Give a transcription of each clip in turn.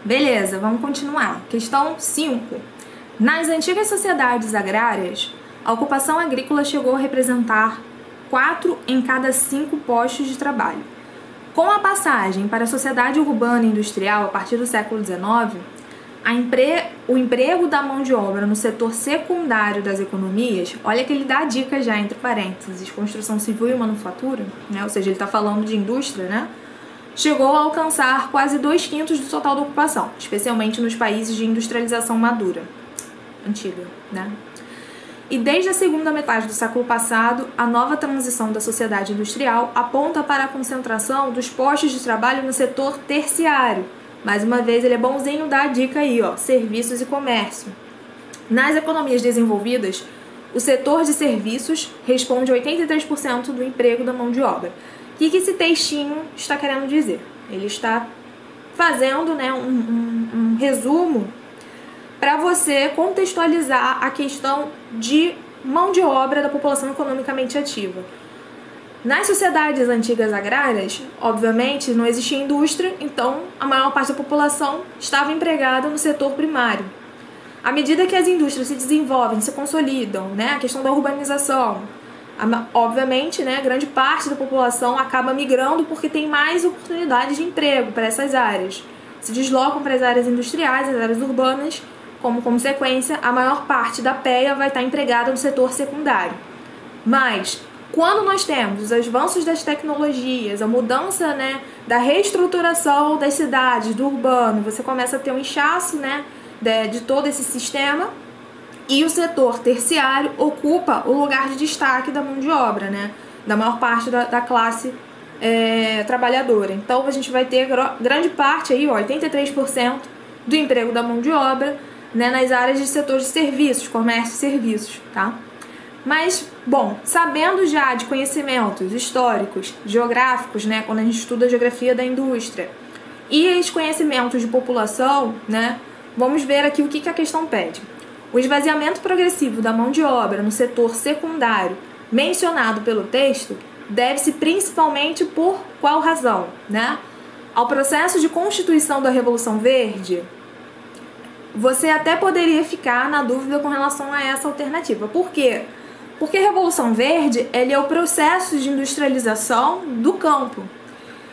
Beleza, vamos continuar. Questão 5. Nas antigas sociedades agrárias, a ocupação agrícola chegou a representar 4 em cada 5 postos de trabalho. Com a passagem para a sociedade urbana e industrial a partir do século XIX, o emprego da mão de obra no setor secundário das economias, olha que ele dá a dica já entre parênteses, construção civil e manufatura, né? Ou seja, ele está falando de indústria, né? Chegou a alcançar quase 2/5 do total da ocupação, especialmente nos países de industrialização madura, antiga, né? E desde a segunda metade do século passado, a nova transição da sociedade industrial aponta para a concentração dos postos de trabalho no setor terciário. Mais uma vez, ele é bonzinho dar a dica aí, ó, serviços e comércio. Nas economias desenvolvidas, o setor de serviços responde a 83% do emprego da mão de obra. O que esse textinho está querendo dizer? Ele está fazendo, né, um resumo para você contextualizar a questão de mão de obra da população economicamente ativa. Nas sociedades antigas agrárias, obviamente, não existia indústria, então a maior parte da população estava empregada no setor primário. À medida que as indústrias se desenvolvem, se consolidam, né, a questão da urbanização, obviamente, né, grande parte da população acaba migrando porque tem mais oportunidades de emprego para essas áreas. Se deslocam para as áreas industriais, as áreas urbanas, como consequência, a maior parte da PEA vai estar empregada no setor secundário. Mas quando nós temos os avanços das tecnologias, a mudança, né, da reestruturação das cidades, do urbano, você começa a ter um inchaço, né, de todo esse sistema, e o setor terciário ocupa o lugar de destaque da mão de obra, né, da maior parte da classe trabalhadora. Então a gente vai ter grande parte, aí, 83% do emprego da mão de obra, né, nas áreas de setor de serviços, comércio e serviços, tá? Mas, bom, sabendo já de conhecimentos históricos, geográficos, né, quando a gente estuda a geografia da indústria, e os conhecimentos de população, né, vamos ver aqui o que a questão pede. O esvaziamento progressivo da mão de obra no setor secundário, mencionado pelo texto, deve-se principalmente por qual razão, né? Ao processo de constituição da Revolução Verde. Você até poderia ficar na dúvida com relação a essa alternativa. Por quê? Porque a Revolução Verde, ele é o processo de industrialização do campo.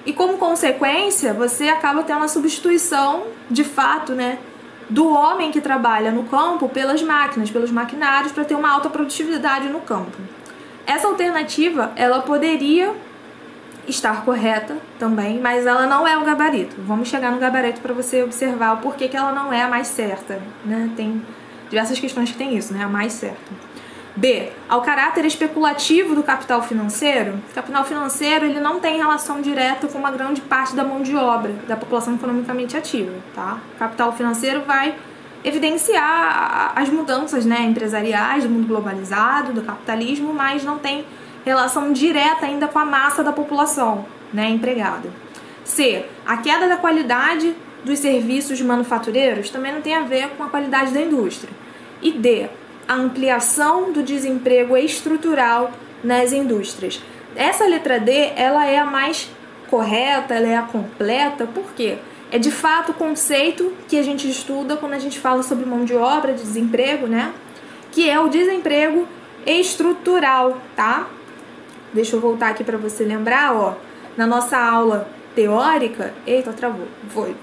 E como consequência, você acaba tendo a substituição, de fato, né, do homem que trabalha no campo pelas máquinas, pelos maquinários, para ter uma alta produtividade no campo. Essa alternativa, ela poderia estar correta também, mas ela não é o gabarito. Vamos chegar no gabarito para você observar o porquê que ela não é a mais certa, né? Tem diversas questões que tem isso, né? A mais certa. B. Ao caráter especulativo do capital financeiro. O capital financeiro, ele não tem relação direta com uma grande parte da mão de obra da população economicamente ativa, tá? O capital financeiro vai evidenciar as mudanças, né, empresariais do mundo globalizado, do capitalismo, mas não tem relação direta ainda com a massa da população, né, empregada. C. A queda da qualidade dos serviços manufatureiros também não tem a ver com a qualidade da indústria. E D. A ampliação do desemprego estrutural nas indústrias. Essa letra D, ela é a mais correta, ela é a completa, por quê? É de fato o conceito que a gente estuda quando a gente fala sobre mão de obra, de desemprego, né? Que é o desemprego estrutural, tá? Deixa eu voltar aqui para você lembrar, ó. Na nossa aula teórica... Eita, travou. Foi.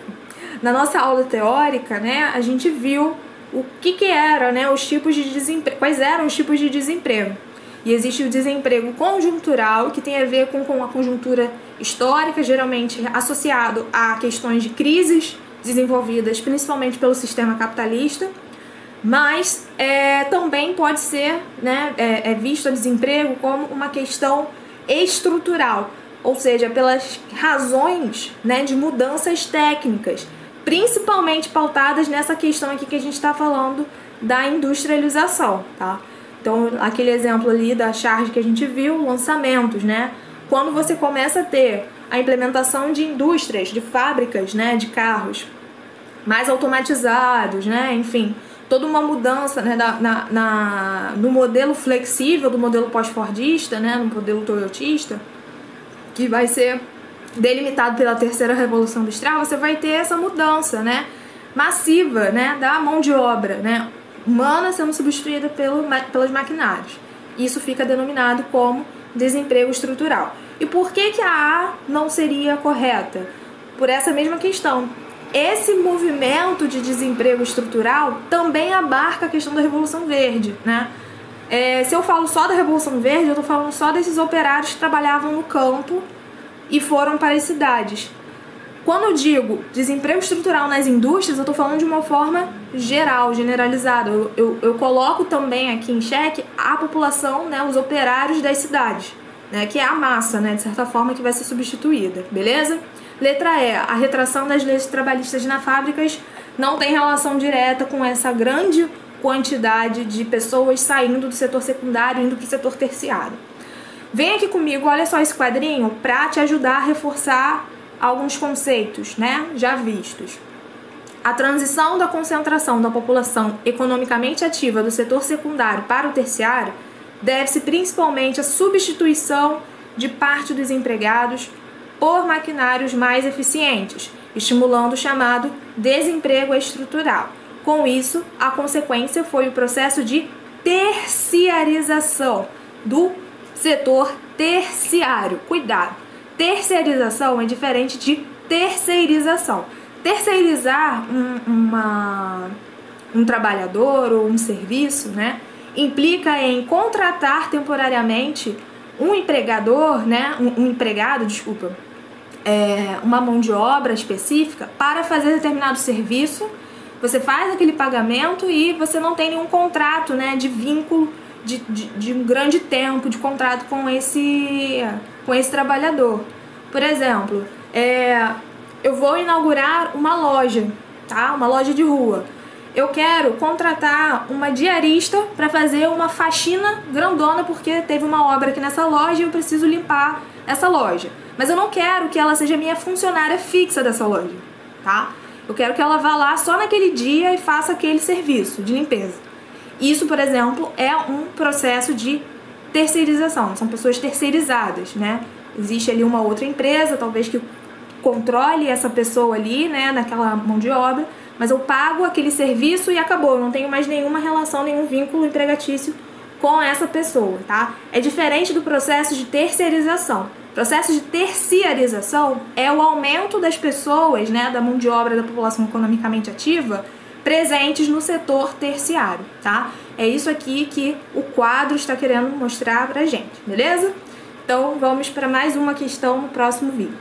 Na nossa aula teórica, né, a gente viu o que era, né, os tipos de desemprego, quais eram os tipos de desemprego. E existe o desemprego conjuntural, que tem a ver com a conjuntura histórica, geralmente associado a questões de crises desenvolvidas principalmente pelo sistema capitalista, mas também pode ser, né, visto o desemprego como uma questão estrutural, ou seja, pelas razões, né, de mudanças técnicas, principalmente pautadas nessa questão aqui que a gente está falando da industrialização, tá? Então, aquele exemplo ali da charge que a gente viu, lançamentos, né? Quando você começa a ter a implementação de indústrias, de fábricas, né, de carros mais automatizados, né? Enfim, toda uma mudança, né, no modelo flexível, do modelo pós-fordista, né, no modelo toyotista, que vai ser delimitado pela terceira revolução industrial, você vai ter essa mudança, né, massiva, né, da mão de obra, né, humana sendo substituída pelos maquinários. Isso fica denominado como desemprego estrutural. E por que a A não seria correta? Por essa mesma questão. Esse movimento de desemprego estrutural também abarca a questão da Revolução Verde, né? Se eu falo só da Revolução Verde, eu estou falando só desses operários que trabalhavam no campo e foram para as cidades. Quando eu digo desemprego estrutural nas indústrias, eu estou falando de uma forma geral, generalizada. Eu coloco também aqui em xeque a população, né, os operários das cidades, né, que é a massa, né, de certa forma, que vai ser substituída, beleza? Letra E, a retração das leis trabalhistas nas fábricas não tem relação direta com essa grande quantidade de pessoas saindo do setor secundário e indo para o setor terciário. Vem aqui comigo, olha só esse quadrinho, para te ajudar a reforçar alguns conceitos, né, já vistos. A transição da concentração da população economicamente ativa do setor secundário para o terciário deve-se principalmente à substituição de parte dos empregados por maquinários mais eficientes, estimulando o chamado desemprego estrutural. Com isso, a consequência foi o processo de terciarização do setor terciário. Cuidado! Terciarização é diferente de terceirização. Terceirizar um trabalhador ou um serviço, né, implica em contratar temporariamente um empregador, né, um empregado, uma mão de obra específica para fazer determinado serviço. Você faz aquele pagamento e você não tem nenhum contrato, né, de vínculo de um grande tempo de contrato com esse trabalhador. Por exemplo, eu vou inaugurar uma loja, tá? Uma loja de rua. Eu quero contratar uma diarista para fazer uma faxina grandona porque teve uma obra aqui nessa loja e eu preciso limpar essa loja. Mas eu não quero que ela seja minha funcionária fixa dessa loja, tá? Eu quero que ela vá lá só naquele dia e faça aquele serviço de limpeza. Isso, por exemplo, é um processo de terceirização, são pessoas terceirizadas, né? Existe ali uma outra empresa, talvez que controle essa pessoa ali, né, naquela mão de obra, mas eu pago aquele serviço e acabou, eu não tenho mais nenhuma relação, nenhum vínculo empregatício com essa pessoa, tá? É diferente do processo de terceirização. O processo de terciarização é o aumento das pessoas, né, da mão de obra da população economicamente ativa presentes no setor terciário, tá? É isso aqui que o quadro está querendo mostrar pra gente, beleza? Então vamos para mais uma questão no próximo vídeo.